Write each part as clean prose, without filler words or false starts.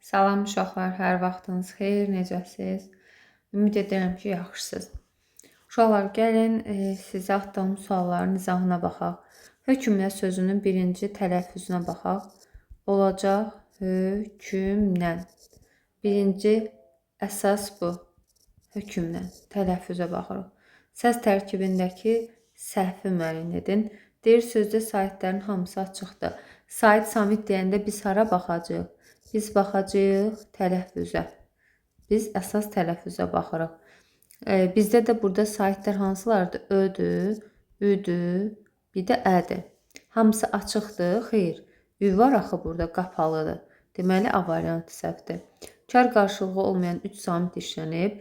Salam uşaqlar, hər vaxtınız xeyir, necəsiz? Ümid edirəm ki, yaxşısınız. Uşaqlar, gəlin sizə atdığım sualların izahına baxaq. Hökmlə sözünün birinci tələffüzünə baxaq. Olacaq hökmlə. Birinci əsas bu. Hökmlə tələffüzə baxırıq. Səs tərkibindəki səhvi müəyyən edin. Deyir sözdə saitlərin hamısı açıqdır. Sait samit deyəndə biz hara baxacağıq? Biz baxacağıq tələffüzə. Biz əsas tələffüzə baxırıq. Bizdə də burada saitlər hansılardır? Ödür, üdür, bir də ədir. Hamısı açıqdır? Xeyr. Ü var axı burada, qapalıdır. Deməli, A variantı səhvdir. Kar qarşılığı olmayan 3 samit işlənib.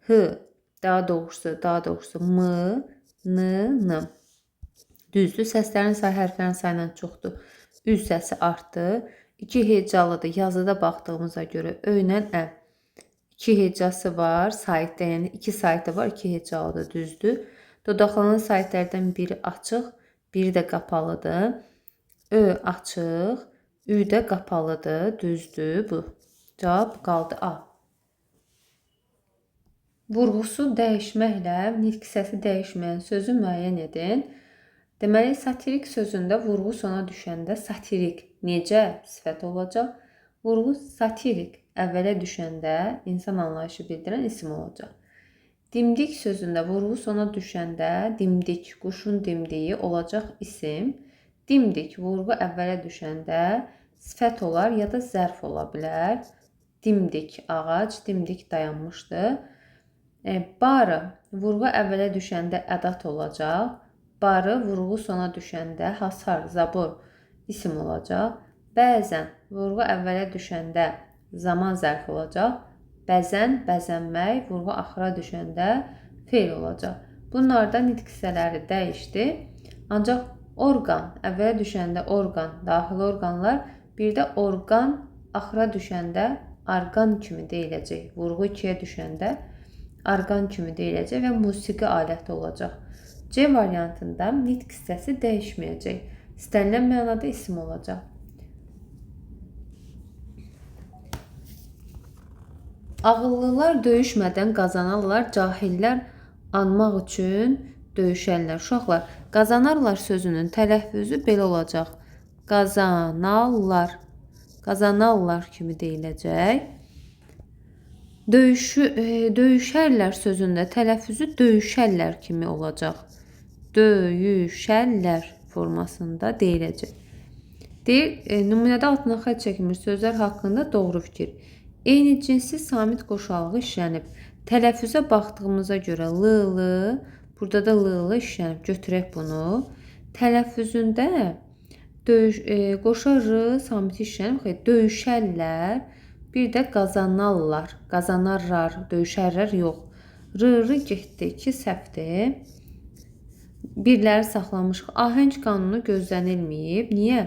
H, daha doğrusu M, N. Düzdür. Səslərin sayı hərflərin sayından çoxdur. Ü səsi artdı. 2 hecalıdır. Yazıda baxdığımıza görə Ö ilə Ə. 2 hecası var. Saitdə, yəni 2 saitdə var. 2 hecalıdır. Düzdür. Dodaqlanan saitlərdən biri açıq, biri də qapalıdır. Ö açıq, Ü də qapalıdır. Düzdür bu. Cavab qaldı A. Vurğusu dəyişməklə nitq səsi dəyişməyən sözü müəyyən edin. Deməli, satirik sözündə vurğu sona düşəndə satirik necə sifət olacaq? Vurğu satirik əvvələ düşəndə insan anlayışı bildirən isim olacaq. Dimdik sözündə vurğu sona düşəndə dimdik, quşun dimdiyi olacaq isim. Dimdik vurğu əvvələ düşəndə sifət olar ya da zərf ola bilər. Dimdik ağac, dimdik dayanmışdı. Barı vurğu əvvələ düşəndə ədat olacaq. Barı vurğu sona düşəndə hasar, zabur isim olacaq. Bəzən vurğu əvvələ düşəndə zaman zərf olacaq. Bəzən, bəzənmək vurğu axıra düşəndə feil olacaq. Bunlarda nitq hissələri dəyişdi. Ancaq orqan əvvələ düşəndə orqan, daxili orqanlar, bir də orqan axıra düşəndə arqan kimi deyiləcək. Vurğu 2-yə düşəndə arqan kimi deyiləcək və musiqi aləti olacaq. C variantında nitq hissəsi dəyişməyəcək. İstənilən mənada isim olacaq. Ağıllılar döyüşmədən qazanarlar, cahillər anmaq üçün döyüşərlər. Uşaqlar, qazanarlar sözünün tələffüzü belə olacaq. Qazanarlar, qazanarlar kimi deyiləcək. Döyüşərlər sözündə tələffüzü döyüşərlər kimi olacaq. Döyüşərlər formasında deyiləcək. Deyir, nümunədə altına xətt çəkilmiş sözlər haqqında doğru fikir. Eyni cinsi samit qoşalığı işlənib. Tələffüzə baxdığımıza görə l, burada da l işlənib. Götürək bunu. Tələffüzündə qoşa r samiti işlənib. Döyüşərlər. Bir də qazanarlar, qazanarlar, döyüşərlər yox. R getdi, 2 səhvdir. Birləri saxlamışıq. Ahəng qanunu gözlənilməyib. Niyə?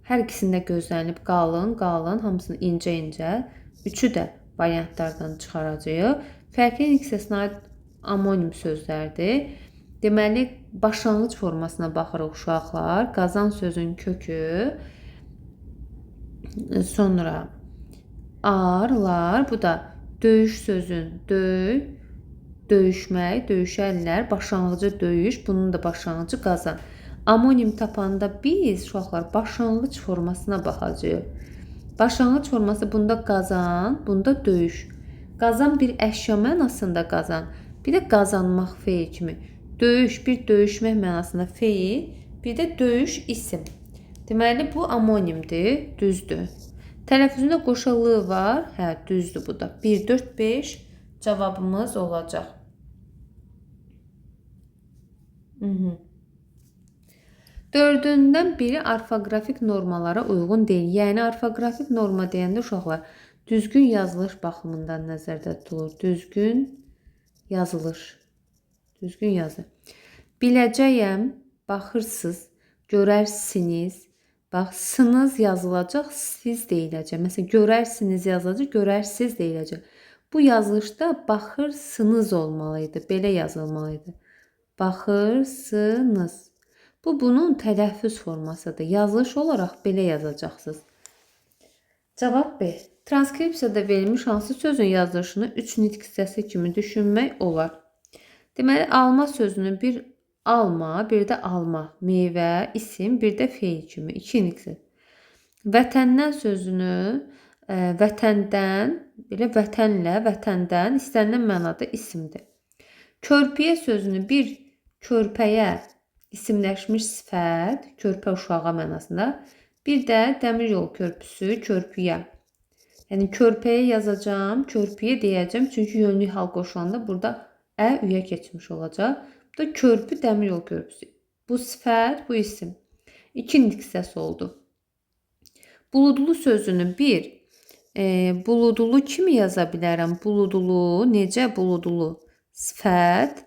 Hər ikisində gözlənilib qalın, hamısını incə. Üçü də variantlardan çıxaracağıq. Fərqli nitq səsinə aid amonim sözlərdir. Deməli, başlanğıc formasına baxırıq uşaqlar. Qazan sözün kökü, sonra arlar, bu da döyüş sözün döyüşmək, döyüşərlər, başlanğıcı döyüş, bunun da başlanğıcı qazan. Amonim tapanda biz uşaqlar başlanğıc formasına baxacağıq. Başlanğıc forması bunda qazan, bunda döyüş. Qazan bir əşya mənasında qazan, bir də qazanmaq feil kimi. Döyüş bir döyüşmək mənasında feil, bir də döyüş isim. Deməli, bu amonimdir, düzdür. Tələffüzündə qoşa l var. Hə, düzdür bu da. 1, 4, 5 cavabımız olacaq. Dördündən biri orfoqrafik normalara uyğun deyil. Yəni, orfoqrafik norma deyəndə uşaqlar düzgün yazılış baxımından nəzərdə tutulur. Düzgün yazılış. Düzgün yazı. Biləcəyəm, baxırsınız, görərsiniz. Bax, sınız yazılacaq, siz deyiləcək. Məsələn, görərsiniz yazılacaq, görərsiz deyiləcək. Bu yazılışda baxırsınız olmalıydı, belə yazılmalıydı. Baxırsınız. Bu, bunun tələffüz formasıdır. Yazılış olaraq belə yazacaqsınız. Cavab B. Transkripsiyada verilmiş hansı sözün yazılışını 3 nitq hissəsi kimi düşünmək olar? Deməli, alma sözünü bir alma, bir də alma, meyvə, isim, bir də feil kimi 2 nitq. Vətəndən sözünü vətəndən, belə vətənlə, vətəndən istənilən mənada isimdir. Körpüyə sözünü bir körpəyə isimləşmiş sifət, körpə uşağa mənasında, bir də dəmir yol körpüsü, körpüyə. Yəni körpəyə yazacağım, körpüyə deyəcəm, çünki yönlü hal qoşulanda burada üyə keçmiş olacaq. Bu da körpü, dəmir yol körpüsü. Bu sifət, bu isim. 2 nitq hissəsi oldu. Buludlu sözünü bir buludlu kimi yaza bilərəm. Buludlu, necə buludlu? Sifət.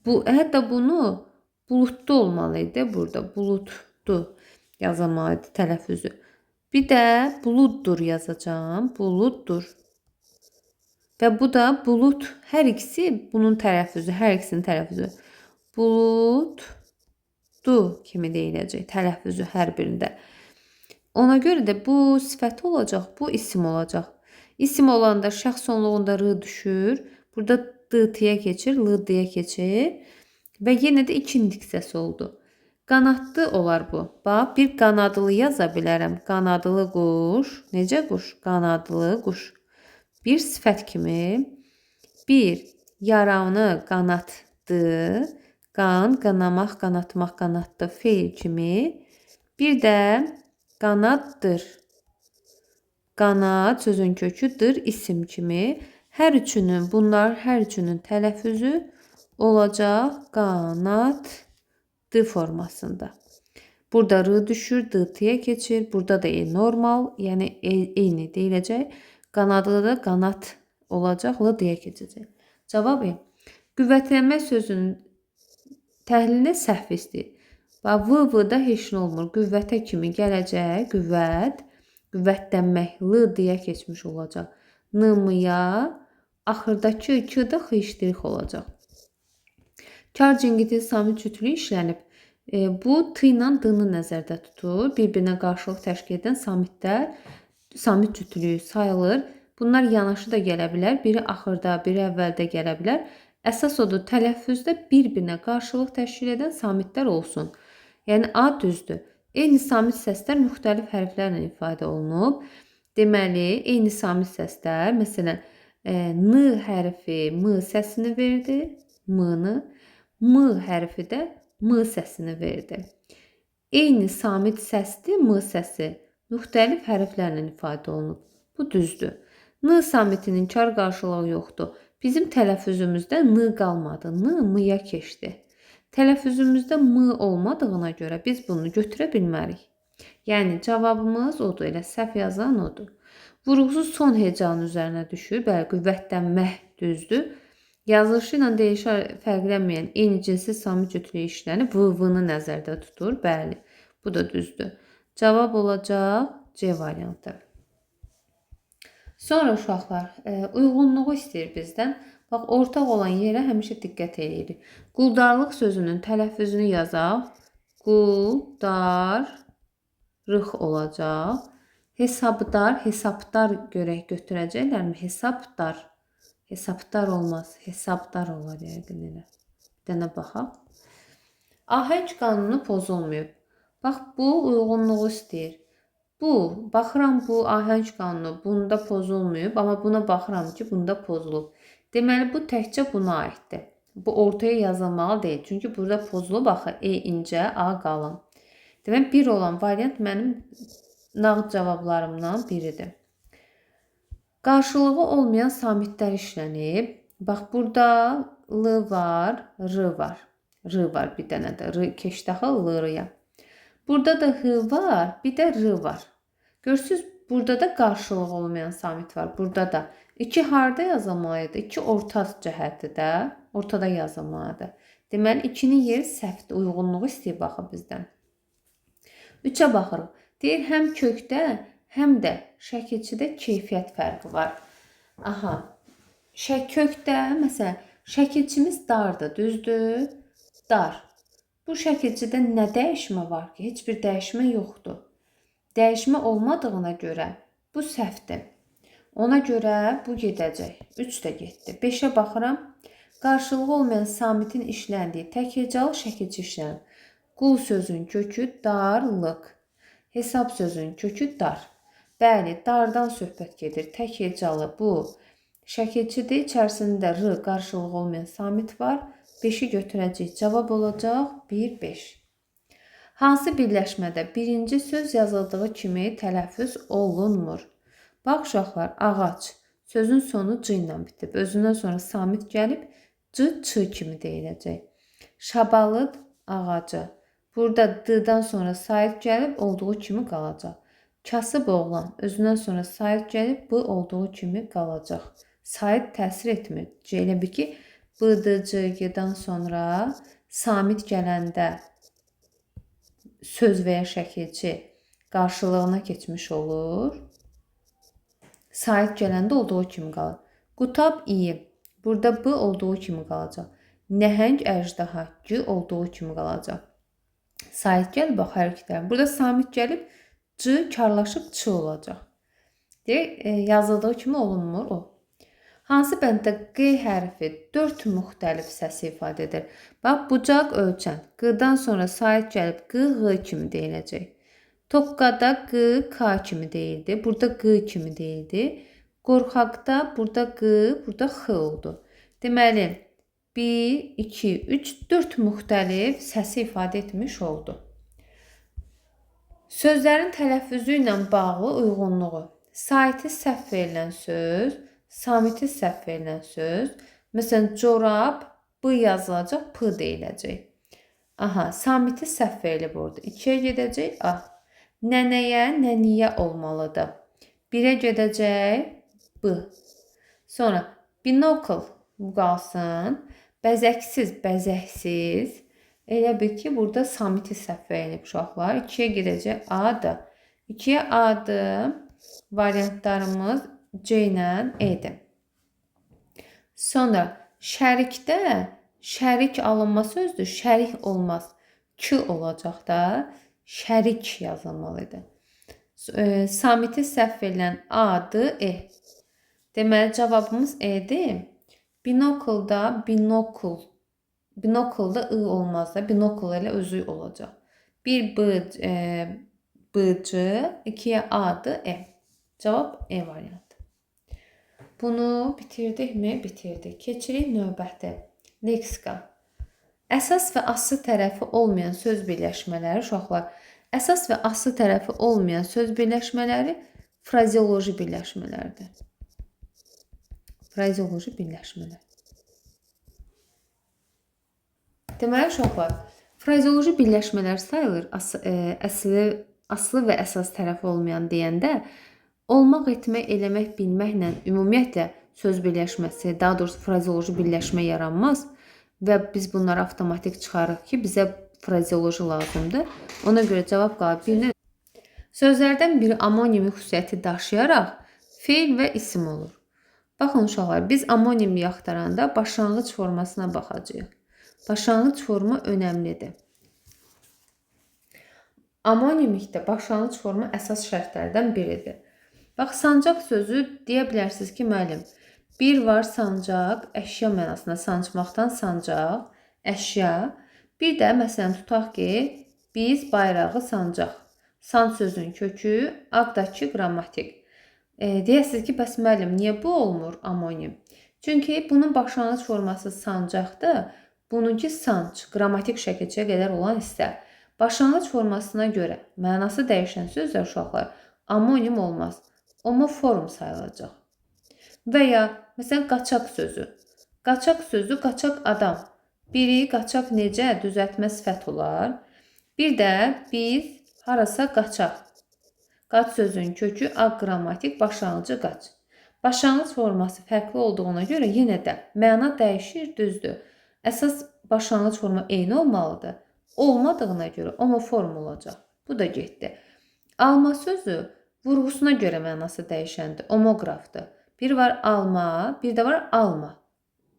Hətta bunu bulutlu olmalıydı burada. Bulutlu yazılmalıydı tələffüzü. Bir də buluddur yazacağım. Buluddur. Və bu da bulut. Hər ikisi bunun tələffüzü, hər ikisinin tələffüzü. Buluddu kimi deyiləcək tələffüzü hər birində. Ona görə də bu sifət olacaq, bu isim olacaq. İsim olanda şəxs sonluğunda r düşür. Burada d-yə keçir, l-yə keçir. Və yenə də 2 nitq hissəsi oldu. Qanadlı olar bu. Bax, bir qanadlı yaza bilərəm. Qanadlı quş. Necə quş? Qanadlı quş. Bir sifət kimi. Bir, yaranı qanatdı. Qan, qanamaq, qanatmaq, qanatdı. Feil kimi. Bir də qanaddır. Qanad sözün köküdür, isim kimi. Bunlar hər üçünün tələffüzü olacaq qanad d formasında. Burada r düşür, d-yə keçir. Burada da normal, yəni eyni deyiləcək. Qanadlı da qanat olacaq, l-yə keçəcək. Cavab E. Qüvvətlənmə sözünün təhlilində səhv istəyir. V-da heç nə olmur. Qüvvətə kimi gələcək, qüvvət, qüvvətlənmək, l-yə keçmiş olacaq. N-ya, axırdakı k-da x-dirik olacaq. Kar cingiti samit cütlüyü işlənib. Bu t ilə d-nı nəzərdə tutur. Bir-birinə qarşılıq təşkil edən samitlər samit cütlüyü sayılır. Bunlar yanaşı da gələ bilər. Biri axırda, biri əvvəldə gələ bilər. Əsas odur, tələffüzdə bir-birinə qarşılıq təşkil edən samitlər olsun. Yəni A düzdür. Eyni samit səslər müxtəlif hərflərlə ifadə olunub. Deməli, eyni samit səslər, məsələn, n hərfi m səsini verdi, m-nı. M hərfi də m səsini verdi. Eyni samit səsdir, m səsi müxtəlif hərflərlə ifadə olunub. Bu düzdür. N samitinin kar qarşılığı yoxdur. Bizim tələffüzümüzdə n qalmadı. N m-ya keçdi. Tələffüzümüzdə m olmadığına görə biz bunu götürə bilmərik. Yəni cavabımız odur, elə səhv yazan odur. Vurğusuz son hecanın üzərinə düşür. Bəli, qüvvətlənmək düzdür. Yazılışı ilə fərqlənməyən eyni cinsiz samit cütlüyü işlənib v-nı nəzərdə tutur. Bəli, bu da düzdür. Cavab olacaq C variantı. Sonra uşaqlar, uyğunluğu istəyir bizdən. Bax, ortaq olan yerə həmişə diqqət edirik. Quldarlıq sözünün tələffüzünü yazaq. Quldarlıq olacaq. Hesabdar, hesabdar görək götürəcəklərmi? Hesabdar. Hesabdar olmaz. Hesabdar olar yəqin elə. Bir dənə baxaq. Ahəng qanunu pozulmayıb. Bax, bu uyğunluğu istəyir. Baxıram bu ahəng qanunu bunda pozulmayıb, amma buna baxıram ki, bunda pozulub. Deməli, bu təkcə buna aiddir. Bu ortaya yazılmalı deyil. Çünki burada pozulub, axı, E incə, A qalın. Deməli, bir olan variant mənim nağd cavablarımdan biridir. Qarşılığı olmayan samitlər işlənib. Bax, burada l var, r var. R var bir dənə də. R keçdi axı l-ya. Burada da h var, bir də r var. Görürsünüz, burada da qarşılığı olmayan samit var. Burada da 2 harda yazılmalıydı? 2 orta cəhətdə, ortada yazılmalıdır. Deməli, 2-nin yeri səhvdir, uyğunluğu istəyir baxı bizdən. 3-ə baxırıq. Deyir, həm kökdə, həm də şəkilçidə keyfiyyət fərqi var. Aha, kökdə, məsələn, şəkilçimiz dardır, düzdür? Dar. Bu şəkilçidə nə dəyişmə var ki? Heç bir dəyişmə yoxdur. Dəyişmə olmadığına görə Bu səhvdir. Ona görə bu gedəcək. 3 də getdi. 5-ə baxıram. Qarşılığı olmayan samitin işləndiyi təkhecalı şəkilçi işlənir. Qul sözün kökü darlıq. Hesab sözün kökü dar. Bəli, dardan söhbət gedir. Təkhecalı bu şəkilçidir. İçərisində r qarşılığı olmayan samit var. 5-i götürəcək. Cavab olacaq 1, 5. Hansı birləşmədə birinci söz yazıldığı kimi tələffüz olunmur? Bax uşaqlar, ağac. Sözün sonu c ilə bitib. Özündən sonra samit gəlib c, ç kimi deyiləcək. Şabalıd ağacı. Burada d-dan sonra sait gəlib olduğu kimi qalacaq. Kasıb oğlan. Özündən sonra sait gəlib b olduğu kimi qalacaq. Sait təsir etmir. Elə bil ki, b-dı, c-dan sonra samit gələndə söz və ya şəkilçi qarşılığına keçmiş olur. Sait gələndə olduğu kimi qalır. Qutab iyi. Burada b olduğu kimi qalacaq. Nəhəng əjdaha c olduğu kimi qalacaq. Sait gəlib bax hər iki tərəf. Burada samit gəlib c karlaşıb ç olacaq. Deyək, yazıldığı kimi olunmur o. Hansı bənddə q hərfi 4 müxtəlif səsi ifadə edir? Bax, bucaq ölçən. Q-dan sonra sait gəlib q, ğ kimi deyiləcək. Toqqada q, k kimi deyildi. Burada q kimi deyildi. Qorxaqda burada q, burada x oldu. Deməli, 1, 2, 3, 4 müxtəlif səsi ifadə etmiş oldu. Sözlərin tələffüzü ilə bağlı uyğunluğu. Saiti səhv verilən söz, samiti səhv verilən söz. Məsələn, corab, b yazılacaq, p deyiləcək. Aha, samiti səhv verilib orada. 2-yə gedəcək, a. Nənəyə, nəniyə olmalıdır. 1-ə gedəcək, b. Sonra, binokl, bu qalsın. Bəzəksiz, bəzəksiz. Elə bil ki, burada samiti səhv verilib uşaqlar. 2-yə gedəcək, a-dır. 2-yə a-dır. Variantlarımız c ilə e-dir. Sonra, şərikdə şərik alınma sözdür. Şərik olmaz. K olacaq da. Şərik yazılmalıdır. Samiti səhv verilən a-dır, e. Deməli, cavabımız e-dir. Binoklda binokl. Binoklda ı olmaz da. Binokl ilə özü olacaq. 1 b-c, 2-yə a-dır, e. Cavab e variantı. Bunu bitirdikmi? Bitirdik. Keçirik növbəti. Leksika. Əsas və aslı tərəfi olmayan söz birləşmələri, uşaqlar, əsas və aslı tərəfi olmayan söz birləşmələri frazeoloji birləşmələrdir. Frazeoloji birləşmələr. Deməli, uşaqlar, frazeoloji birləşmələr sayılır aslı və əsas tərəfi olmayan deyəndə olmaq, etmək, eləmək, bilməklə ümumiyyətlə söz birləşməsi, daha doğrusu frazeoloji birləşmə yaranmaz və biz bunları avtomatik çıxarıq ki, bizə frazeoloji lazımdır. Ona görə cavab qalıb 1-də. Sözlərdən biri amonimi xüsusiyyəti daşıyaraq feil və isim olur. Baxın uşaqlar, biz amonimi axtaranda başlanğıc formasına baxacağıq. Başlanğıc forma önəmlidir. Amonimlikdə başlanğıc forma əsas şərtlərdən biridir. Bax, sancaq sözü deyə bilərsiniz ki, müəllim, bir var sancaq, əşya mənasında sancmaqdan sancaq, əşya. Bir də, məsələn, tutaq ki, biz bayrağı sancaq. Sanc sözün kökü, aqdakı qrammatik. Deyəsiniz ki, bəs müəllim, niyə bu olmur amonim? Çünki bunun başlanğıc forması sancaqdır, bununki sanc, qrammatik şəkilçiyə qədər olan hissə. Başlanğıc formasına görə mənası dəyişən sözlər uşaqlar amonim olmaz. Homoform sayılacaq. Və ya, məsələn, qaçaq sözü. Qaçaq sözü, qaçaq adam. Biri qaçaq necə düzəltmə sifət olar. Bir də biz harasa qaçaq. Qaç sözün kökü aqrammatik, başlanğıcı qaç. Başlanğıc forması fərqli olduğuna görə yenə də məna dəyişir, düzdür. Əsas başlanğıc forma eyni olmalıdır. Olmadığına görə homoform olacaq. Bu da getdi. Alma sözü vurğusuna görə mənası dəyişəndir. Homoqrafdır. Bir var alma, bir də var alma.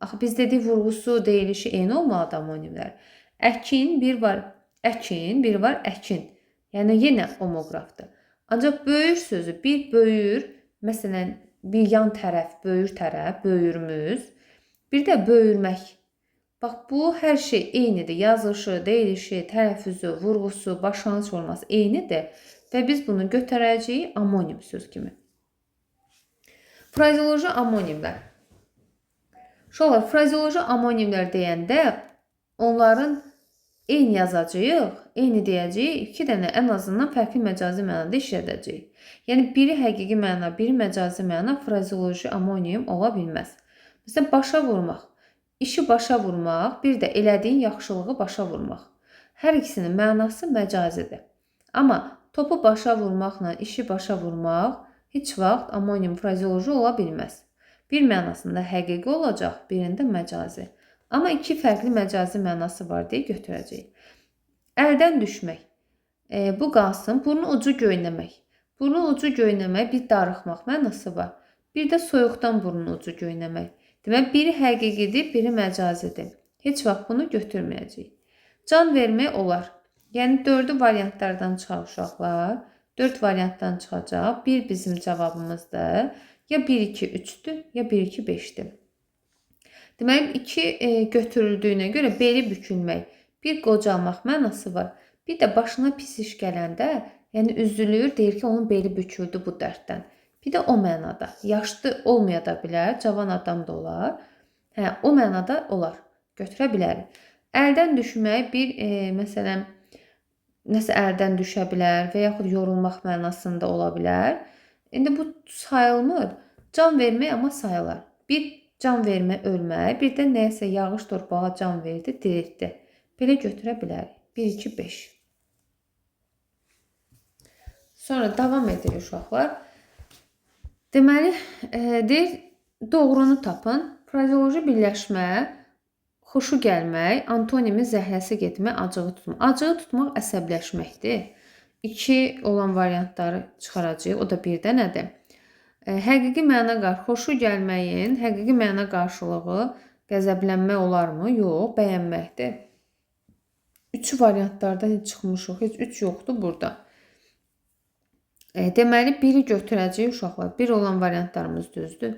Axı biz dedik vurğusu, deyilişi eyni olmalıdır amonimlər. Əkin, bir var əkin, bir var əkin. Yəni yenə homoqrafdır. Ancaq böyür sözü bir böyür, məsələn, bir yan tərəf, böyür tərəf, böyürmüz. Bir də böyürmək. Bax, bu hər şey eynidir. Yazılışı, deyilişi, tələffüzü, vurğusu, başlanğıc forması eynidir və biz bunu götürəcəyik amonim söz kimi. Frazeoloji amonimlər. Uşaqlar, frazeoloji amonimlər deyəndə onların eyni yazacağıq, eyni deyəcəyik, iki dənə ən azından fərqli məcazi mənada işlədəcəyik. Yəni, biri həqiqi məna, biri məcazi məna frazeoloji amonim ola bilməz. Məsələn, başa vurmaq. İşi başa vurmaq, bir də elədiyin yaxşılığı başa vurmaq. Hər ikisinin mənası məcazidir. Amma topu başa vurmaqla işi başa vurmaq heç vaxt amonim frazeoloji ola bilməz. Bir mənasında həqiqi olacaq, birində məcazi. Amma iki fərqli məcazi mənası var deyə götürəcəyik. Əldən düşmək. Bu qalsın. Burnu ucu göynəmək. Burnu ucu göynəmək bir darıxmaq mənası var. Bir də soyuqdan burnu ucu göynəmək. Demək, biri həqiqidir, biri məcazidir. Heç vaxt bunu götürməyəcəyik. Can vermək olar. Yəni, 4 variantlardan çıxar uşaqlar. 4 variantdan çıxacaq. Bir bizim cavabımızdır. Ya 1-2-3-dür, ya 1-2-5-dir. Deməli, 2 götürüldüyünə görə beli bükülmək, bir qocalmaq mənası var. Bir də başına pis iş gələndə, yəni üzülür, deyir ki, onun beli büküldü bu dərddən. Bir də o mənada. Yaşlı olmaya da bilər, cavan adam da olar. O mənada olar. Götürə bilərik. Əldən düşmək bir, məsələn, nəsə əldən düşə bilər və yaxud yorulmaq mənasında ola bilər. İndi bu sayılmır. Can vermək amma sayılar. Bir can vermə, ölmək, bir də nəyəsə yağış torpağa can verdi, diriltdi. Belə götürə bilərik. 1-2-5. Sonra davam edirik uşaqlar. Deməli, deyir, doğrunu tapın. Frazeoloji birləşmə, xoşu gəlmək, antonimi zəhləsi getmək, acığı tutmaq. Acığı tutmaq əsəbləşməkdir. 2 olan variantları çıxaracağıq. O da bir dənədir. Həqiqi məna xoşu gəlməyin həqiqi məna qarşılığı qəzəblənmək olarmı? Yox, bəyənməkdir. 3 variantlardan heç çıxmışıq. Heç 3 yoxdur burada. Deməli, biri götürəcəyik uşaqlar. Bir olan variantlarımız düzdür.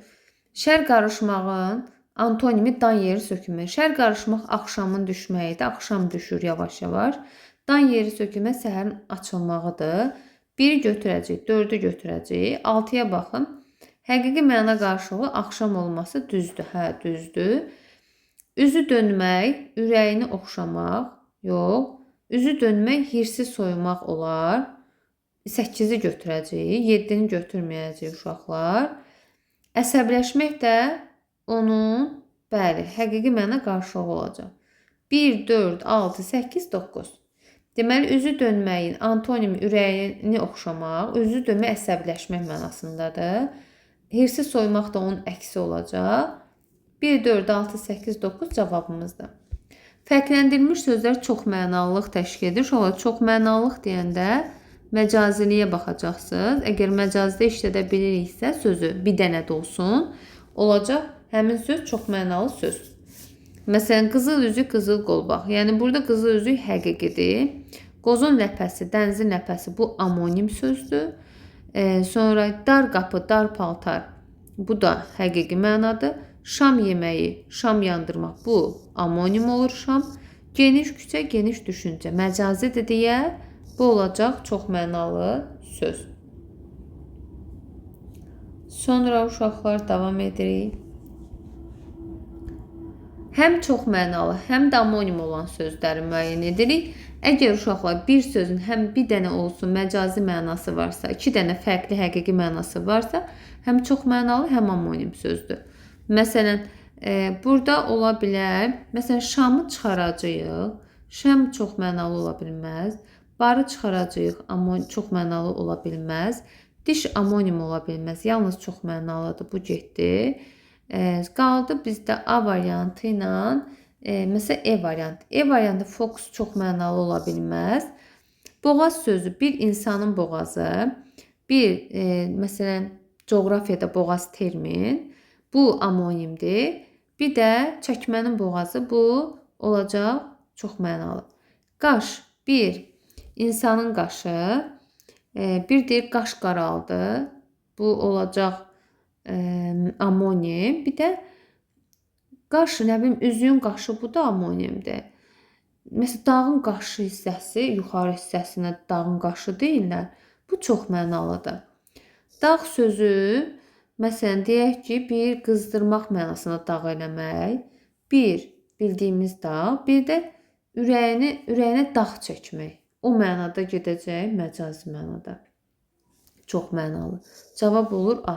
Şər qarışmağın antonimi dan yeri sökülmək. Şər qarışmaq axşamın düşməyidir. Axşam düşür yavaş-yavaş. Dan yeri sökülmək səhərin açılmağıdır. 1-i götürəcəyik, 4-ü götürəcəyik. 6-ya baxın. Həqiqi məna qarşılığı axşam olması düzdür. Hə, düzdür. Üzü dönmək, ürəyini oxşamaq. Yox. Üzü dönmək, hirsi soyumaq olar. 8-i götürəcəyik, 7-ni götürməyəcəyik uşaqlar. Əsəbləşmək də onun, bəli, həqiqi məna qarşılığı olacaq. 1, 4, 6, 8, 9. Deməli, üzü dönməyin antonimi ürəyini oxşamaq, üzü dönmək əsəbləşmək mənasındadır. Hirsi soymaq da onun əksi olacaq. 1, 4, 6, 8, 9 cavabımızdır. Fərqləndirilmiş sözlər çox mənalılıq təşkil edir. Uşaqlar, çox mənalılıq deyəndə məcaziliyə baxacaqsınız. Əgər məcazidə işlədə biliriksə, sözü bir dənə də olsun, olacaq həmin söz çox mənalı söz. Məsələn, qızıl üzük, qızıl qolbaq. Yəni, burada qızıl üzük həqiqidir. Qozun ləpəsi, dənizin ləpəsi bu amonim sözdür. Sonra dar qapı, dar paltar. Bu da həqiqi mənadır. Şam yeməyi, şam yandırmaq. Bu amonim olur şam. Geniş küçə, geniş düşüncə. Məcazidir deyə bu olacaq çox mənalı söz. Sonra uşaqlar davam edirik. Həm çox mənalı, həm də amonim olan sözləri müəyyən edirik. Əgər uşaqlar bir sözün həm bir dənə olsun məcazi mənası varsa, 2 dənə fərqli həqiqi mənası varsa, həm çox mənalı, həm amonim sözdür. Məsələn, burada ola bilər, məsələn, şamı çıxaracağıq. Şam çox mənalı ola bilməz. Barı çıxaracağıq, amma çox mənalı ola bilməz. Diş amonim ola bilməz. Yalnız çox mənalıdır. Bu getdi. Qaldı bizdə A variantı ilə, məsələn, E variantı. E variantı fokus çox mənalı ola bilməz. Boğaz sözü bir insanın boğazı. Bir, məsələn, coğrafiyada boğaz termin. Bu amonimdir. Bir də çəkmənin boğazı. Bu olacaq çox mənalı. Qaş, bir, insanın qaşı. Bir deyir qaş qaraldı. Bu olacaq amonim. Bir də qaş, nə bilim, üzüyün qaşı, bu da amonimdir. Məsələn, dağın qaşı hissəsi, yuxarı hissəsinə dağın qaşı deyirlər. Bu çox mənalıdır. Dağ sözü, məsələn, deyək ki, bir qızdırmaq mənasına dağ eləmək, bir bildiyimiz dağ, bir də ürəyinə dağ çəkmək. O mənada gedəcək, məcazi mənada. Çox mənalı. Cavab olur A.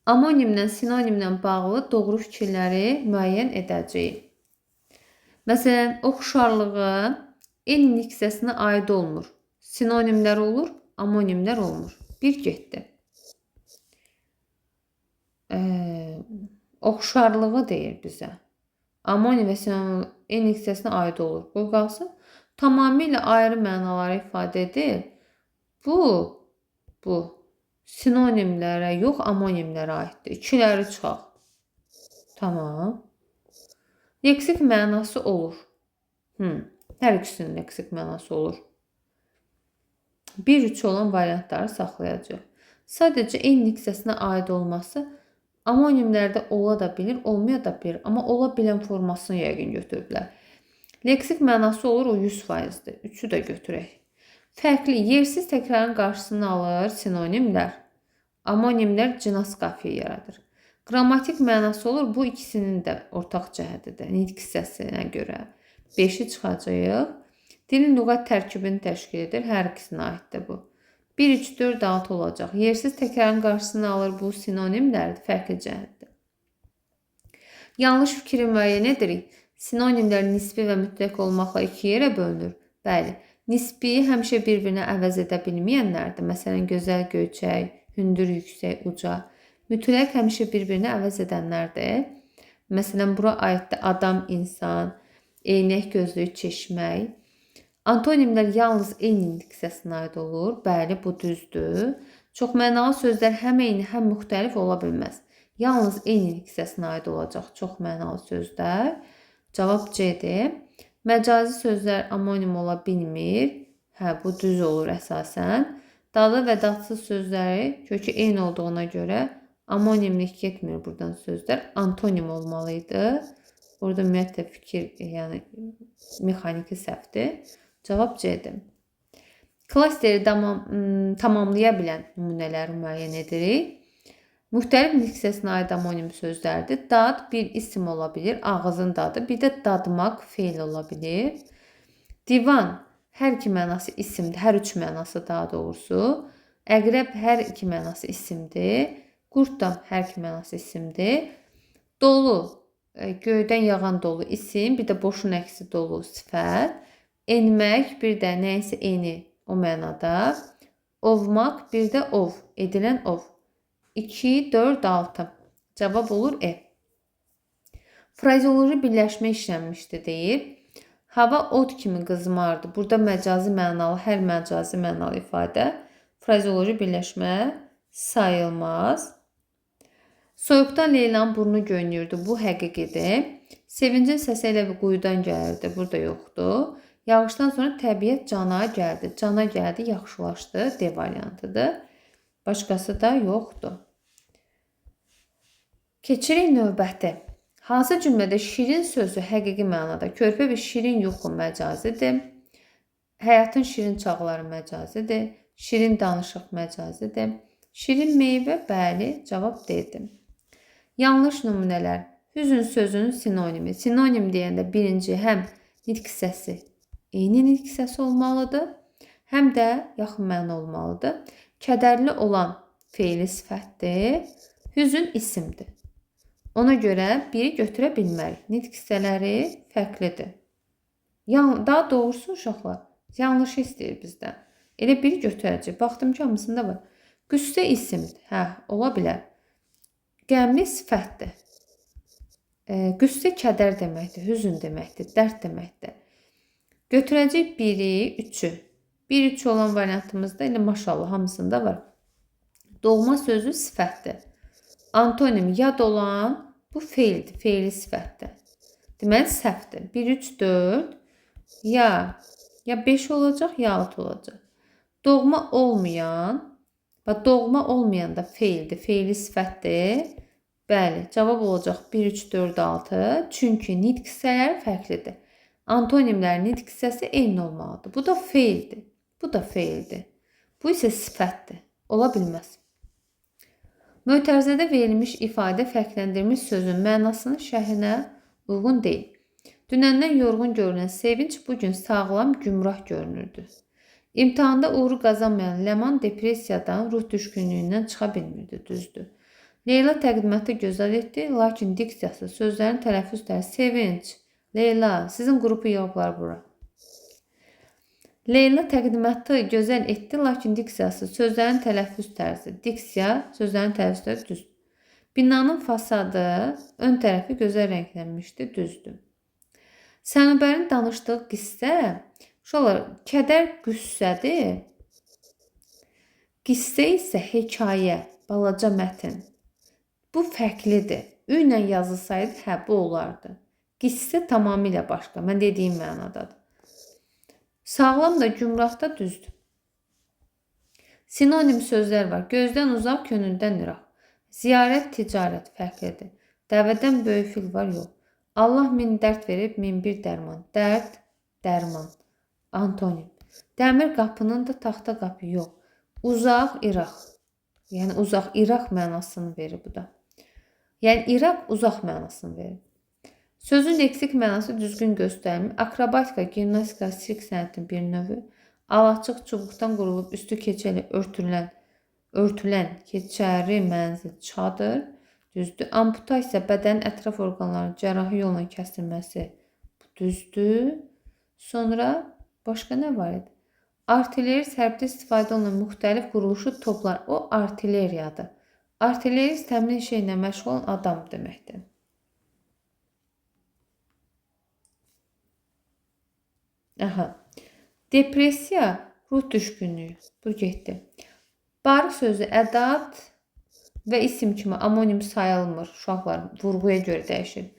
Amonimlə, sinonimlə bağlı doğru fikirləri müəyyən edəcəyik. Məsələn, oxşarlığı eyni niksəsinə aid olmur. Sinonimlər olur, amonimlər olmur. Bir getdi. Oxşarlığı deyir bizə. Amonim və sinonim eyni niksəsinə aid olur. Bu qalsın. Tamamilə ayrı mənaları ifadə edir. Bu sinonimlərə yox, amonimlərə aiddir. İkiləri çıxaq. Tamam. Leksik mənası olur. Hər ikisinin leksik mənası olur. 1-3 olan variantları saxlayacaq. Sadəcə eyni niksəsinə aid olması amonimlərdə ola da bilir, olmaya da bilir. Amma ola bilən formasını yəqin götürüblər. Leksik mənası olur, o 100%-dir. 3-ü də götürək. Fərqli, yersiz təkrarın qarşısını alır sinonimlər. Amonimlər cinas qafiyə yaradır. Qrammatik mənası olur, bu ikisinin də ortaq cəhətidir. Nitq hissəsinə görə 5-i çıxacaq. Dilin lüğət tərkibini təşkil edir. Hər ikisinə aiddir bu. 1, 3, 4, 6 olacaq. Yersiz təkrarın qarşısını alır, bu sinonimlərdir, fərqli cəhətdir. Yanlış fikri müəyyən edirik. Sinonimlər nisbi və mütləq olmaqla iki yerə bölünür. Bəli, nisbi həmişə bir-birini əvəz edə bilməyənlərdir. Məsələn, gözəl, göyçək, hündür, yüksək, uca. Mütləq həmişə bir-birini əvəz edənlərdir. Məsələn, bura aiddir adam, insan, eynək, gözlük, çeşmək. Antonimlər yalnız eyni niksəsinə aid olur. Bəli, bu düzdür. Çoxmənalı sözlər həm eyni, həm müxtəlif ola bilməz. Yalnız eyni niksəsinə aid olacaq çoxmənalı sözlər. Cavab C-dir. Məcazi sözlər amonim ola bilmir. Bu düz olur əsasən. Dadı və dadsız sözləri kökü eyni olduğuna görə amonimlik getmir buradan sözlər. Antonim olmalıydı. Burada ümumiyyətlə fikir, yəni mexaniki səhvdir. Cavab C-dir. Klasteri tamamlaya bilən nümunələri müəyyən edirik. Müxtəlif niksəsinə aid amonim sözlərdir. Dad bir isim ola bilir, ağızın dadı. Bir də dadmaq feil ola bilir. Divan hər iki mənası isimdir. Hər üç mənası daha doğrusu. Əqrəb hər iki mənası isimdir. Qurd da hər iki mənası isimdir. Dolu, göydən yağan dolu isim, bir də boşun əksi dolu sifət. Enmək, bir də nəyəsə eni o mənada. Ovmaq, bir də ov, edilən ov. 2, 4, 6. Cavab olur E. Frazeoloji birləşmə işlənmişdir deyir. Hava od kimi qızmardı. Burada məcazi mənalı, hər məcazi mənalı ifadə. Frazeoloji birləşmə sayılmaz. Soyuqdan Leylanın burnu göynüyürdü. Bu həqiqidir. Sevincin səsi elə bir quyudan gəlirdi. Burada yoxdur. Yağışdan sonra təbiət cana gəldi. Cana gəldi, yaxşılaşdı. D variantıdır. Başqası da yoxdur. Keçirik növbəti. Hansı cümlədə şirin sözü həqiqi mənada? Körpə bir şirin yuxu məcazidir. Həyatın şirin çağları məcazidir. Şirin danışıq məcazidir. Şirin meyvə, bəli, cavab D-dir. Yanlış nümunələr. Hüzün sözünün sinonimi. Sinonim deyəndə birinci həm nitq hissəsi eyni nitq hissəsi olmalıdır, həm də yaxın məna olmalıdır. Kədərli olan feili sifətdir. Hüzün isimdir. Ona görə biri götürə bilmərik. Nitq hissələri fərqlidir. Daha doğrusu uşaqlar yanlışı istəyir bizdən. Elə biri götürəcək. Baxdım ki, hamısında var. Qüssə isimdir. Ola bilər. Qəmli sifətdir. Qüssə kədər deməkdir, hüzün deməkdir, dərd deməkdir. Götürəcək 1-i, 3-ü. 1-3 olan variantımızda elə maşallah hamısında var. Doğma sözü sifətdir. Antonim yad olan bu feildir, feili sifətdir. Deməli səhvdir. 1, 3, 4 ya 5 olacaq, ya 6 olacaq. Doğma olmayan, bax doğma olmayan da feildir, feili sifətdir. Bəli, cavab olacaq 1, 3, 4, 6. Çünki nitq hissələri fərqlidir. Antonimlərin nitq hissəsi eyni olmalıdır. Bu da feildir. Bu da feildir. Bu isə sifətdir. Ola bilməz. Mötərizədə verilmiş ifadə fərqləndirilmiş sözün mənasının şərhinə uyğun deyil. Dünəndən yorğun görünən Sevinç bugün sağlam, gümrah görünürdü. İmtahanda uğuru qazanmayan Ləman depressiyadan, ruh düşkünlüyündən çıxa bilmirdi, düzdür. Leyla təqdimatı gözəl etdi, lakin diksiyası, sözlərin tələffüzləri Sevinç, Leyla, sizin qrupu yığıblar bura. Leyla təqdimatı gözəl etdi, lakin diksiyası, sözlərin tələffüz tərzi, diksiya, sözlərin tələffüz tərzi düzdür. Binanın fasadı, ön tərəfi gözəl rənglənmişdi, düzdür. Sənubərin danışdığı qissə, uşaqlar, kədər qüssədir. Qissə isə hekayə, balaca mətn. Bu fərqlidir. Ü ilə yazılsaydı, hə, bu olardı. Qissə tamamilə başqa, mən dediyim mənadadır. Sağlam da gümrah da düzdür. Sinonim sözlər var. Gözdən uzaq, könüldən ıraq. Ziyarət, ticarət fərqlidir. Dəvədən böyük fil var, yox. Allah min dərd verib, min bir dərman. Dərd, dərman. Antonim. Dəmir qapının da taxta qapı yox. Uzaq, İraq. Yəni uzaq, İraq mənasını verir bu da. Yəni İraq uzaq mənasını verir. Sözün leksik mənası düzgün göstərilmir. Akrobatika, gimnastika, sirk sənətinin bir növü. Alaçıq çubuqdan qurulub üstü keçəli örtülən keçəri mənzil çadır. Düzdür. Amputasiya, bədənin ətraf orqanlarının cərrahi yolla kəsilməsi. Düzdür. Sonra başqa nə var idi? Artillerist hərbdə istifadə olunan müxtəlif quruluşu toplar. O artilleriyadır. Artillerist təmin şeylə məşğul olan adam deməkdir. Aha. Depressiya, ruh düşkünlüyü. Bu getdi. Barı sözü ədat və isim kimi amonim sayılmır. Uşaqlar vurğuya görə dəyişir.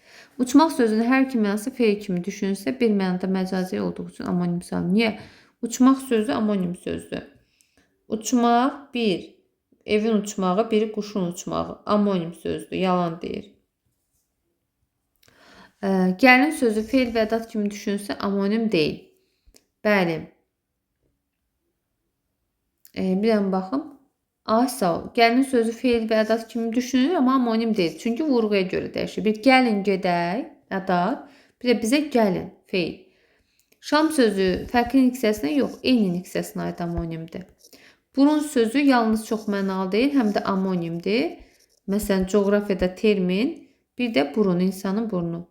Uçmaq sözünün hər iki mənası feil kimi düşünülsə, bir mənada məcazi olduğu üçün amonim sayılır. Niyə? Uçmaq sözü amonim sözdür. Uçmaq bir, evin uçmağı, biri quşun uçmağı. Amonim sözdür, yalan deyir. Gəlin sözü feil və ədat kimi düşünülsə, amonim deyil. Bəli. Bir dənə baxım. Ay sağ ol. Gəlin sözü feil və ədat kimi düşünülür, amma amonim deyil. Çünki vurğuya görə dəyişir. Bir gəlin gedək, ədat. Bir də bizə gəlin, feil. Şam sözü fərqli niksəsinə yox, eyni niksəsinə aid amonimdir. Burun sözü yalnız çox mənalı deyil, həm də amonimdir. Məsələn, coğrafiyada termin, bir də burun, insanın burnu.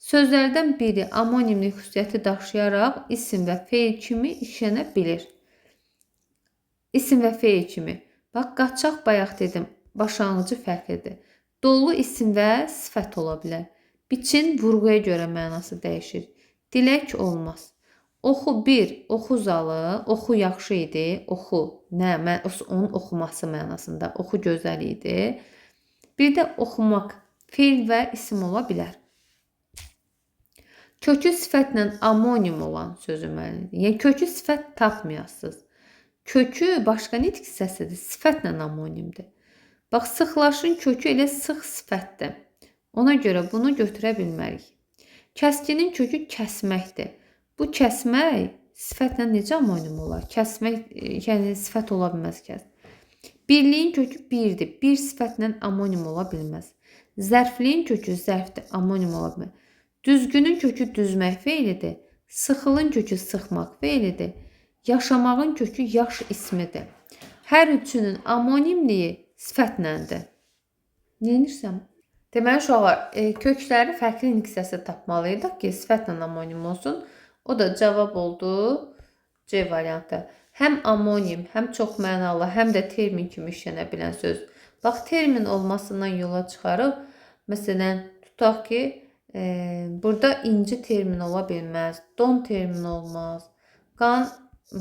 Sözlərdən biri amonimli xüsusiyyəti daşıyaraq isim və feil kimi işlənə bilir. İsim və feil kimi. Bax, qaçaq bayaq dedim, başlanğıcı fərqlidir. Dolu isim və sifət ola bilər. Biçin vurğuya görə mənası dəyişir. Dilək olmaz. Oxu bir, oxu zalı, oxu yaxşı idi, oxu, nə, onun oxuması mənasında, oxu gözəl idi. Bir də oxumaq, feil və isim ola bilər. Kökü sifətlə amonim olan sözü mənidir. Yəni, kökü sifət tapmayasınız. Kökü başqa nitq hissəsidir, sifətlə amonimdir. Bax, sıxlaşın kökü elə sıx sifətdir. Ona görə bunu götürə bilmərik. Kəskinin kökü kəsməkdir. Bu kəsmək sifətlə necə amonim olar? Kəsmək, yəni sifət ola bilməz kəs. Birliyin kökü birdir. Bir sifətlə amonim ola bilməz. Zərfliyin kökü zərfdir, amonim ola bilməz. Düzgünün kökü düzmək feilidir. Sıxılın kökü sıxmaq feilidir. Yaşamağın kökü yaş ismidir. Hər üçünün amonimliyi sifətləndir. Neyinirsən? Deməli, uşaqlar, kökləri fərqli niksəsi tapmalıydıq ki, sifətlə amonim olsun. O da cavab oldu C variantı. Həm amonim, həm çox mənalı, həm də termin kimi işlənə bilən söz. Bax, termin olmasından yola çıxarıq. Məsələn, tutaq ki, burada inci termin ola bilməz, don termin olmaz, qan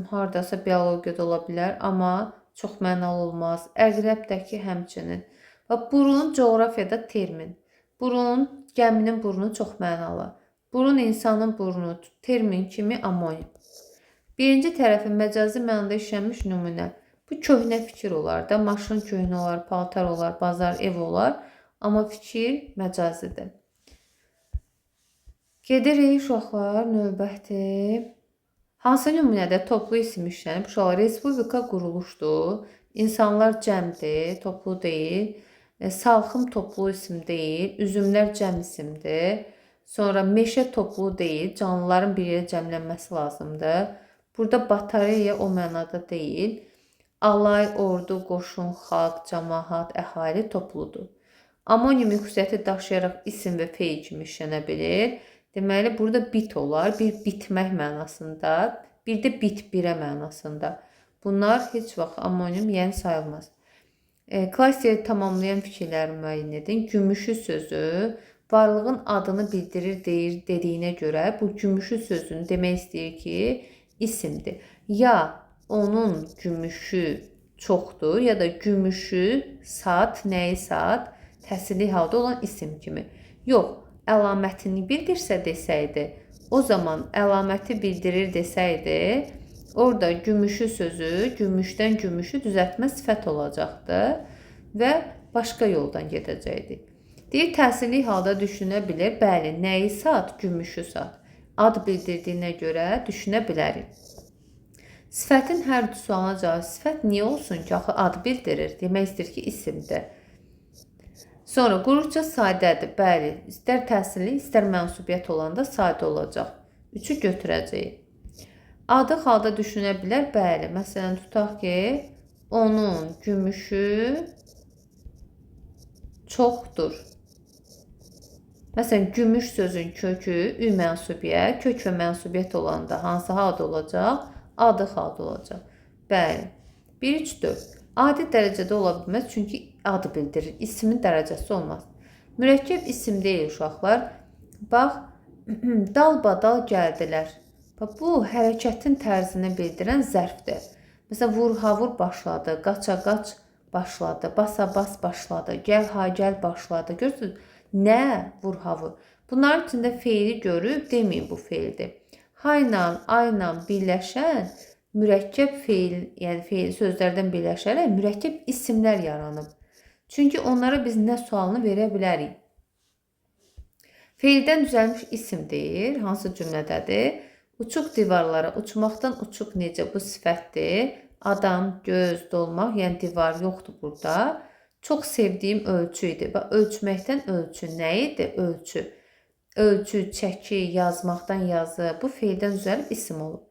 haradasa biologiyada ola bilər, amma çox mənalı olmaz. Əqrəbdəki həmçinin. Bax, burun coğrafiyada termin. Burun, gəminin burnu çox mənalı. Burun insanın burnu, termin kimi amonim. Birinci tərəfin məcazi mənada işlənmiş nümunə. Bu köhnə fikir olar da, maşın köhnə olar, paltar olar, bazar, ev olar. Amma fikir məcazidir. Gedirik uşaqlar, növbəti. Hansı nümunədə toplu isim işlənib? Uşaqlar, respublika quruluşdur. İnsanlar cəmdir, toplu deyil. Salxım toplu isim deyil. Üzümlər cəm isimdir. Sonra meşə toplu deyil. Canlıların bir yerə cəmlənməsi lazımdır. Burada batareya o mənada deyil. Alay, ordu, qoşun, xalq, cəmaət, əhali topludur. Amonim xüsusiyyəti daşıyaraq isim və feil kimi işlənə bilir. Deməli, burada bit olar. Bir bitmək mənasında, bir də bit birə mənasında. Bunlar heç vaxt amonim, yəni sayılmaz. Klasteri tamamlayan fikirləri müəyyən edin. Gümüşü sözü varlığın adını bildirir deyir dediyinə görə bu gümüşü sözünü demək istəyir ki, isimdir. Ya onun gümüşü çoxdur, ya da gümüşü saat, nəyi saat, təsirli halda olan isim kimi. Yox, əlamətini bildirsə desəydi, o zaman əlaməti bildirir desəydi, orada gümüşü sözü, gümüşdən gümüşü düzəltmə sifət olacaqdı və başqa yoldan gedəcəkdi. Deyir, təsirli halda düşünə bilir. Bəli, nəyi saat, gümüşü saat. Ad bildirdiyinə görə düşünə bilərik. Sifətin hər sualına cavab, sifət niyə olsun ki, axı ad bildirir, demək istəyir ki, isimdir. Sonra quruqca sadədir. Bəli, istər təsirli, istər mənsubiyyət olanda sadə olacaq. 3-ü götürəcəyik. Adı halda düşünə bilər. Bəli, məsələn, tutaq ki, onun gümüşü çoxdur. Məsələn, gümüş sözün kökü ü mənsubiyyət, kök və mənsubiyyət olanda hansı halda olacaq? Adı halda olacaq. Bəli. 1, 3, 4. Adi dərəcədə ola bilməz, çünki adı bildirir. İsmin dərəcəsi olmaz. Mürəkkəb isim deyil uşaqlar. Bax, dalbadal gəldilər. Bu, hərəkətin tərzini bildirən zərfdir. Məsələn, vur-havur başladı, qaça-qaç başladı, basa-bas başladı, gəl-ha-gəl başladı. Görürsünüz, nə vur-havur? Bunların içində feili görüb, deməyin bu feildir. Hayla, ayla birləşən mürəkkəb feil, yəni feil sözlərdən birləşərək mürəkkəb isimlər yaranıb. Çünki onlara biz nə sualını verə bilərik. Feildən düzəlmiş isim deyir, hansı cümlədədir? Uçuq divarlara, uçmaqdan uçuq necə bu sifətdir? Adam, göz, dolmaq, yəni divar yoxdur burada. Çox sevdiyim ölçü idi. Ölçməkdən ölçü nə idi? Ölçü. Ölçü, çəki, yazmaqdan yazı. Bu feildən düzəlib isim olub.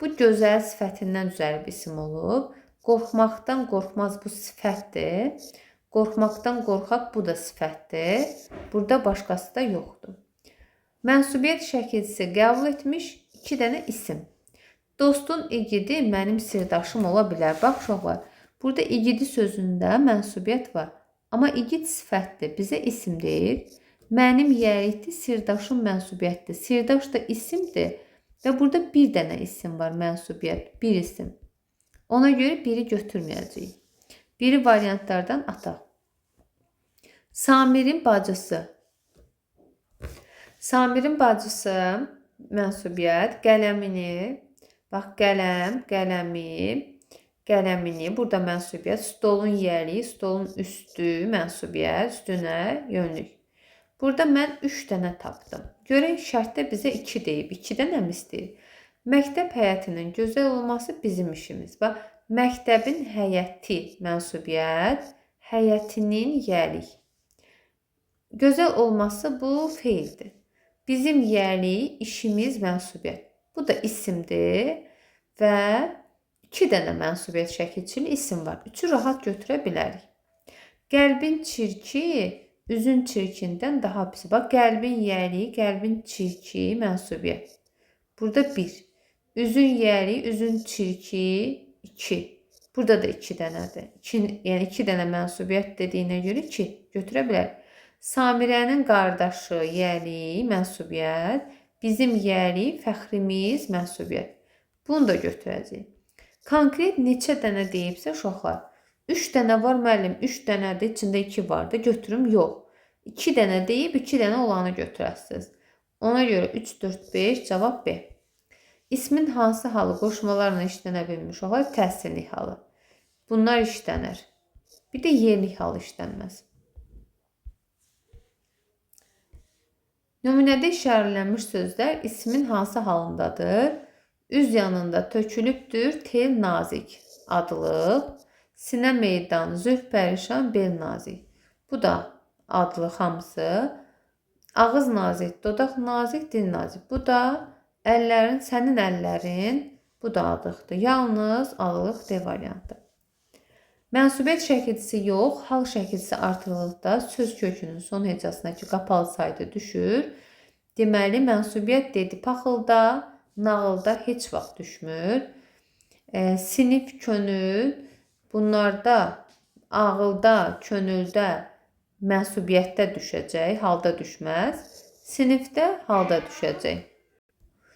Bu gözəl sifətindən düzəlib isim olub. Qorxmaqdan qorxmaz bu sifətdir. Qorxmaqdan qorxaq bu da sifətdir. Burada başqası da yoxdur. Mənsubiyyət şəkilçisi qəbul etmiş 2 dənə isim. Dostun igidi mənim sirdaşım ola bilər. Bax, uşaqlar, burada igidi sözündə mənsubiyyət var. Amma igid sifətdir, bizə isim deyir. Mənim yərikdir, sirdaşım mənsubiyyətdir. Sirdaş da isimdir və burada bir dənə isim var, mənsubiyyət, bir isim. Ona görə biri götürməyəcəyik. Biri variantlardan ataq. Samirin bacısı. Samirin bacısı mənsubiyyət, qələmini, bax, qələm, qələmi, qələmini, burada mənsubiyyət, stolun yeri, stolun üstü, mənsubiyyət, üstünə yönlük. Burada mən 3 dənə tapdım. Görək, şərtdə bizə 2 deyib, 2 dənə mi istəyir? Məktəb həyətinin gözəl olması bizim işimiz. Bax, məktəbin həyəti, mənsubiyyət, həyətinin yeri. Gözəl olması bu feildir. Bizim yeri, işimiz mənsubiyyət. Bu da isimdir və 2 dənə mənsubiyyət şəkilçili isim var. 3-ü rahat götürə bilərik. Qəlbin çirki, üzün çirkindən daha pis. Bax, qəlbin yeri, qəlbin çirki, mənsubiyyət. Burada 1. Üzün yeri, üzün çirki, 2. Burada da 2 dənədir. Yəni 2 dənə mənsubiyyət dediyinə görə 2 götürə bilərik. Samirənin qardaşı, yəri, mənsubiyyət. Bizim yəri, fəxrimiz, mənsubiyyət. Bunu da götürəcəyik. Konkret neçə dənə deyibsə uşaqlar? 3 dənə var müəllim, 3 dənədir, içində 2 vardı, götürüm, yox. 2 dənə deyib, 2 dənə olanı götürəsiniz. Ona görə 3, 4, 5, cavab B. İsmin hansı halı qoşmalarla işlənə bilmiş olar? Təhsillik halı. Bunlar işlənər. Bir də yerlik halı işlənməz. Nümunədə işarələnmiş sözlər ismin hansı halındadır? Üz yanında tökülübdür, tel nazik. Adlıq. Sinə meydan, zülf pərişan, bel nazik. Bu da adlıq hamısı. Ağız nazik, dodaq nazik, dil nazik. Bu da əllərin, sənin əllərin, bu da adlıqdır. Yalnız adlıq D variantı. Mənsubiyyət şəkilçisi yox, hal şəkilçisi artırılıqda söz kökünün son hecasındakı qapalı sayda düşür. Deməli, mənsubiyyət dedi paxılda, nağılda heç vaxt düşmür. Sinif, könül, bunlarda ağılda, könüldə, mənsubiyyətdə düşəcək, halda düşməz. Sinifdə halda düşəcək.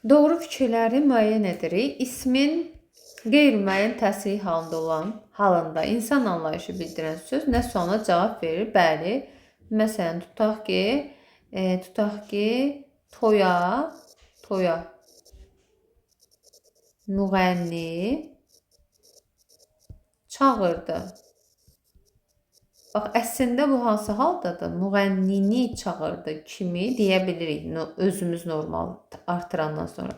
Doğru fikirləri müəyyən edirik. İsmin qeyri-müəyyən təsiri halında insan anlayışı bildirən söz nə suala cavab verir? Bəli. Məsələn, tutaq ki, toya müğənni çağırdı. Bax, əslində bu hansı haldadır? Müğənnini çağırdı kimi deyə bilirik özümüz normal artırandan sonra.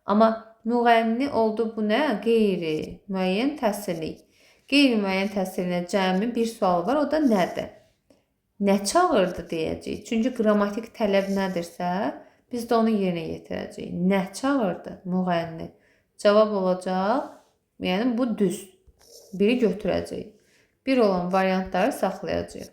Amma müğənni oldu bu nə? Qeyri-müəyyən təsirlik. Qeyri-müəyyən təsirinə cəmi bir sual var, o da nədir? Nə çağırdı deyəcəyik. Çünki qrammatik tələb nədirsə, biz də onu yerinə yetirəcəyik. Nə çağırdı? Müğənni. Cavab olacaq, yəni bu düz. Biri götürəcəyik. Bir olan variantları saxlayacağıq.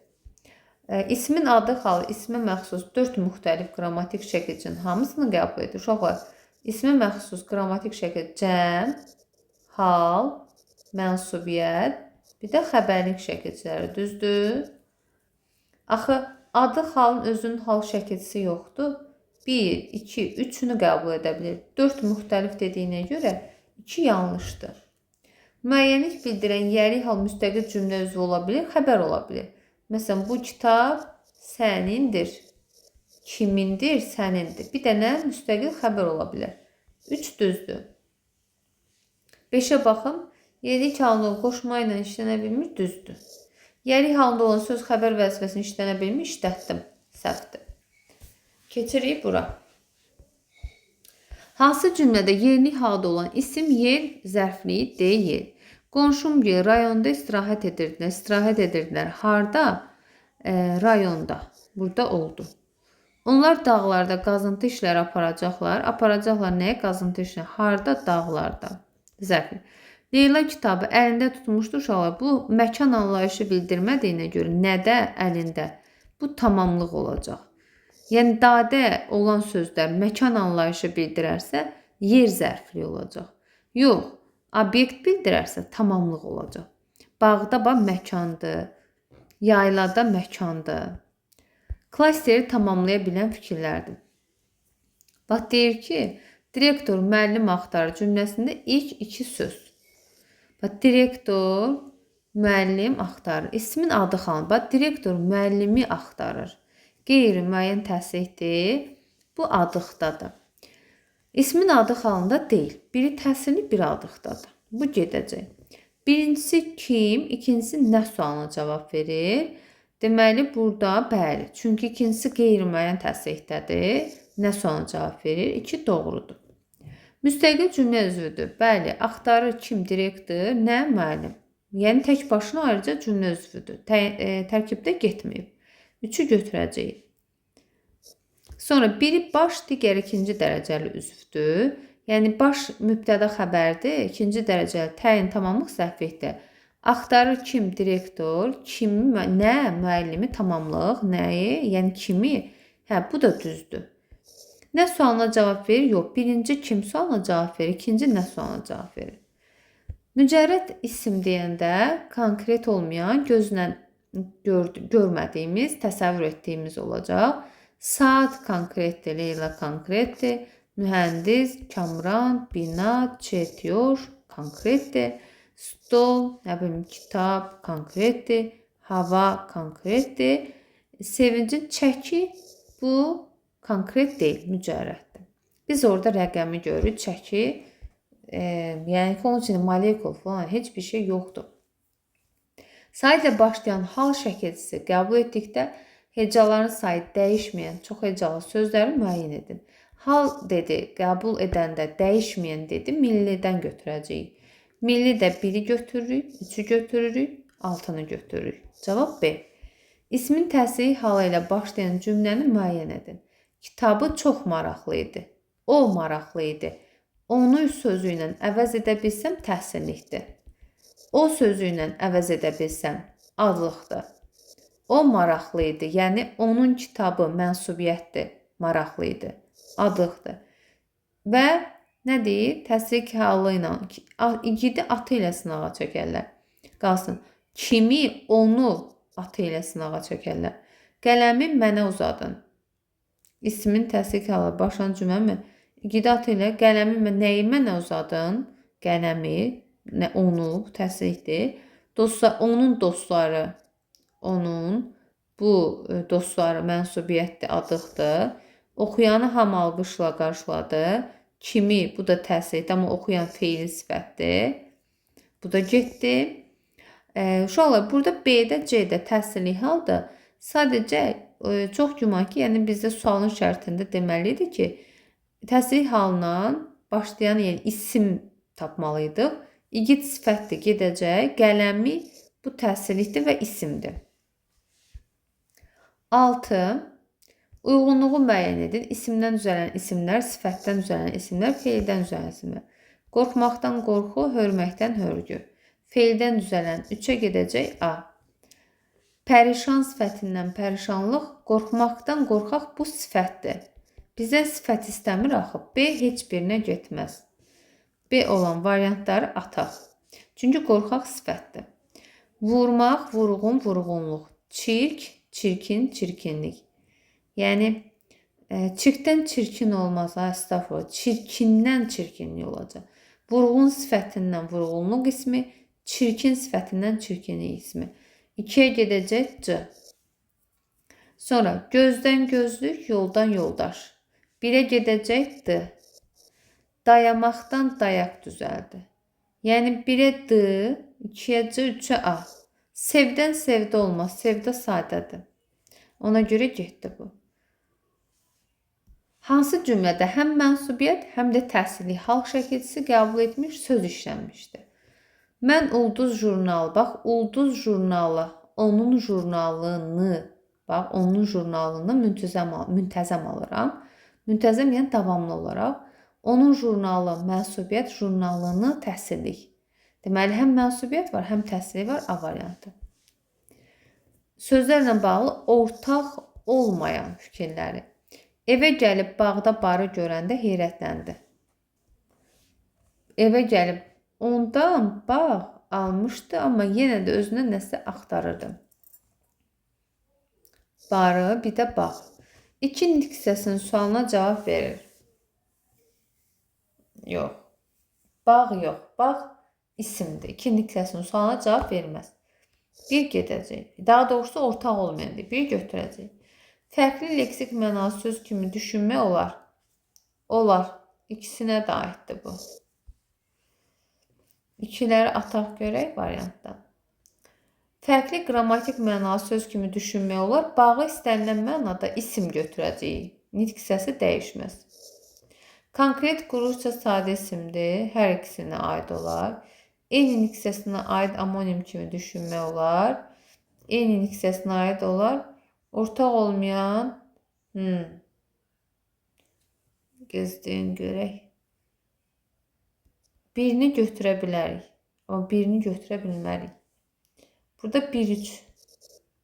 İsmin adı halı, ismə məxsus 4 müxtəlif qrammatik şəkilcinin hamısını qəbul edir. Uşaqlar, ismə məxsus qrammatik şəkil cəm, hal, mənsubiyyət, bir də xəbərlik şəkilçiləri, düzdür? Axı, adı halın özünün hal şəkilçisi yoxdur. 1, 2, 3-ünü qəbul edə bilir. 4 müxtəlif dediyinə görə 2 yanlışdır. Müəyyənlik bildirən yəri hal müstəqil cümlə üzvü ola bilir, xəbər ola bilir. Məsələn, bu kitab sənindir. Kimindir? Sənindir. Bir dənə müstəqil xəbər ola bilər. 3 düzdür. 5-ə baxın. Yerlik halında qoşma ilə işlənə bilmiş, düzdür. Yerlik halında olan söz xəbər vəzifəsini işlənə bilmiş, işlətdim. Səhvdir. Keçirik bura. Hansı cümlədə yerlik halda olan isim yer zərfliyi deyil? Qonşum gil rayonda istirahət edirdilər. İstirahət edirdilər. Harda? Rayonda. Burada oldu. Onlar dağlarda qazıntı işləri aparacaqlar. Aparacaqlar nəyə? Qazıntı işləri. Harda? Dağlarda. Zərfli. Leyla kitabı əlində tutmuşdu uşaqlar. Bu məkan anlayışı bildirmədiyinə görə nədə? Əlində. Bu tamamlıq olacaq. Yəni, dadə olan sözlər məkan anlayışı bildirərsə, yer zərfli olacaq. Yox, obyekt bildirərsə, tamamlıq olacaq. Bağda məkandır, yaylada məkandır. Klasteri tamamlaya bilən fikirlərdir. Bax, deyir ki, direktor müəllim axtarır cümləsində ilk 2 söz. Bax, direktor müəllim axtarır. İsmin adı xanım. Bax, direktor müəllimi axtarır. Qeyri-müəyyən təsirlikdir. Bu adıqdadır. İsmin adı halında deyil. Biri təsirli, biri adıqdadır. Bu gedəcək. Birincisi kim, ikincisi nə sualına cavab verir? Deməli, burada bəli. Çünki ikincisi qeyri-müəyyən təsirlikdədir. Nə sualına cavab verir? 2 doğrudur. Müstəqil cümlə üzvüdür. Bəli, axtarır kim, direktor, nə müəllim. Yəni, tək başına ayrıca cümlə üzvüdür. Tərkibdə getməyib. 3-ü götürəcəyik. Sonra biri baş, digər ikinci dərəcəli üzvdür. Yəni, baş mübtəda xəbərdir, ikinci dərəcəli təyin tamamlıq zərflikdir. Axtarır kim? Direktor. Kimi? Nə? Müəllimi tamamlıq. Nəyi? Yəni, kimi? Hə, bu da düzdür. Nə sualına cavab verir? Yox. Birinci kim sualına cavab verir? İkinci nə sualına cavab verir? Mücərrəd isim deyəndə konkret olmayan, gözlə görmədiyimiz, təsəvvür etdiyimiz olacaq. Saat konkretdir, Leyla konkretdir. Mühəndis, Kamran, bina, çetiyor, konkretdir. Stol, nə bilim, kitab, konkretdir. Hava, konkretdir. Sevincin çəki, bu konkret deyil, mücərrəddir. Biz orada rəqəmi görürük, çəki, yəni ki, onun içində molekul falan heç bir şey yoxdur. Sayı ilə başlayan hal şəkilçisi qəbul etdikdə hecaların sayı dəyişməyən çox hecalı sözləri müəyyən edin. Hal dedi qəbul edəndə dəyişməyən dedi millidən götürəcəyik. Milli də 1-i götürürük, 3-ü götürürük, 6-nı götürürük. Cavab B. İsmin təsiri halı ilə başlayan cümləni müəyyən edin. Kitabı çox maraqlı idi. O maraqlı idi. Onu sözü ilə əvəz edə bilsəm təhsillikdir. O sözü ilə əvəz edə bilsəm adlıqdır. O maraqlı idi. Yəni onun kitabı mənsubiyyətdir. Maraqlı idi. Adlıqdır. Və nə deyir? Təsrik halı ilə igidi atı ilə sınağa çəkərlər. Qalsın. Kimi onu atı ilə sınağa çəkərlər. Qələmi mənə uzadın. İsmin təsrik halı başlayan cümləmi? İgidi atı ilə qələmi nəyi mənə uzadın? Qələmi, onu təsrikdir. Onun dostları, onun bu dostları mənsubiyyətdir, adlıqdır. Oxuyanı hamı alqışla qarşıladı. Kimi, bu da təsirdir, amma oxuyan feili sifətdir. Bu da getdi. Uşaqlar, burada B-də, C-də təsirli halda sadəcə çox güman ki, yəni bizdə sualın şərtində deməlidir ki, təsirli halına başlayan yəni isim tapmalıydıq. İgid sifətdir, gedəcək. Qələmi bu təsirlikdir və isimdir. 6. Uyğunluğu müəyyən edin. İsimdən düzələn isimlər, sifətdən düzələn isimlər, feildən düzələn isimlər. Qorxmaqdan qorxu, hörməkdən hörgü. Feildən düzələn 3-ə gedəcək A. Pərişan sifətindən pərişanlıq, qorxmaqdan qorxaq bu sifətdir. Bizə sifət istəmir axı. B heç birinə getməz. B olan variantları ataq. Çünki qorxaq sifətdir. Vurmaq, vurğun, vurğunluq. Çirk, çirkin, çirkinlik. Yəni, çirkdən çirkin olmaz, əstəğfurullah. Çirkindən çirkinlik olacaq. Vurğun sifətindən vurğunluq ismi, çirkin sifətindən çirkinlik ismi. 2-yə gedəcək C. Sonra gözdən gözlük, yoldan yoldaş. 1-ə gedəcək D. Dayamaqdan dayaq düzəldi. Yəni 1-ə D, 2-yə C, 3-ə A. Sevdən sevdə olmaz, sevdə sadədir. Ona görə getdi bu. Hansı cümlədə həm mənsubiyyət, həm də təsirli hal şəkilçisi qəbul etmiş söz işlənmişdir? Mən Ulduz jurnalı, bax, Ulduz jurnalı, onun jurnalını, bax, onun jurnalını müntəzəm alıram. Müntəzəm yəni davamlı olaraq. Onun jurnalı, mənsubiyyət, jurnalını təsirlik. Deməli, həm mənsubiyyət var, həm təsirlik var, A variantı. Sözlərlə bağlı ortaq olmayan fikirləri. Evə gəlib bağda barı görəndə heyrətləndi. Evə gəlib ondan bağ almışdı, amma yenə də özünə nəsə axtarırdı. Barı, bir də bağ. 2 diksiyasının sualına cavab verir. Yox. Bağ yox. Bağ isimdir. 2 diksiyasının sualına cavab verməz. 1 gedəcək. Daha doğrusu ortaq olmayandır. 1 götürəcək. Fərqli leksik mənalı söz kimi düşünmək olar. Olar. İkisinə də aiddir bu. İkiləri ataq görək variantdan. Fərqli qrammatik mənalı söz kimi düşünmək olar. Bağı istənilən mənada isim götürəcəyik. Nitq hissəsi dəyişməz. Konkret quruşca sadə isimdir. Hər ikisinə aid olar. Eyni nitq hissəsinə aid amonim kimi düşünmək olar. Eyni nitq hissəsinə aid olar. Ortaq olmayan gözləyin görək. Birini götürə bilərik. Amma birini götürə bilmərik. Burada 1, 3,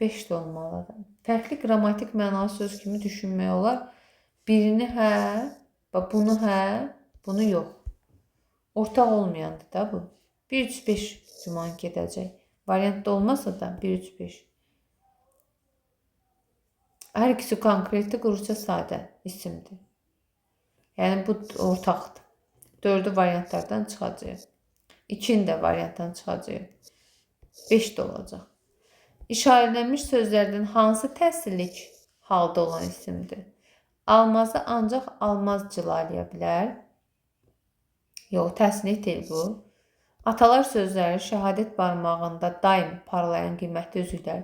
5 də olmalıdır. Fərqli qrammatik mənalı söz kimi düşünmək olar. Birini hə, bunu hə, bunu yox. Ortaq olmayandır da bu. 1, 3, 5 cüman gedəcək. Variantda olmasa da 1, 3, 5. Hər ikisi konkretli quruşca sadə isimdir. Yəni bu ortaqdır. 4'ü variantlardan çıxacaq. 2'ni də variantdan çıxacaq. 5 də olacaq. İşarələnmiş sözlərdən hansı təsirlik halda olan isimdir? Almazı ancaq almaz cılaya bilər. Yox, təsnif deyil bu. Atalar sözləri şəhadət barmağında daim parlayan qiymətli üzüklər.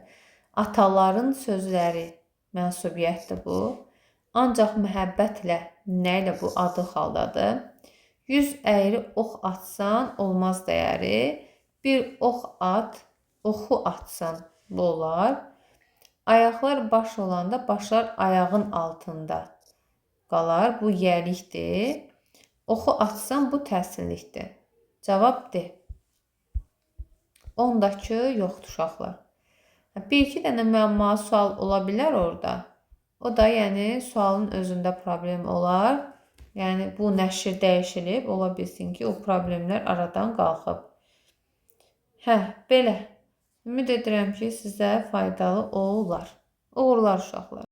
Ataların sözləri mənsubiyyətdir bu. Ancaq məhəbbətlə nə ilə bu adıq haldadır? 100 əyri ox atsan olmaz dəyəri. Bir ox at, oxu atsan bu olar. Ayaqlar baş olanda başlar ayağın altında qalar. Bu yəlikdir. Oxu atsan bu təhsillikdir. Cavab D. 10-dakı yoxdur uşaqlar. Bir-iki dənə müəmmalı sual ola bilər orada. O da yəni sualın özündə problem olar. Yəni bu nəşr dəyişilib. Ola bilsin ki, o problemlər aradan qalxıb. Belə. Ümid edirəm ki, sizə faydalı olar. Uğurlar uşaqlar.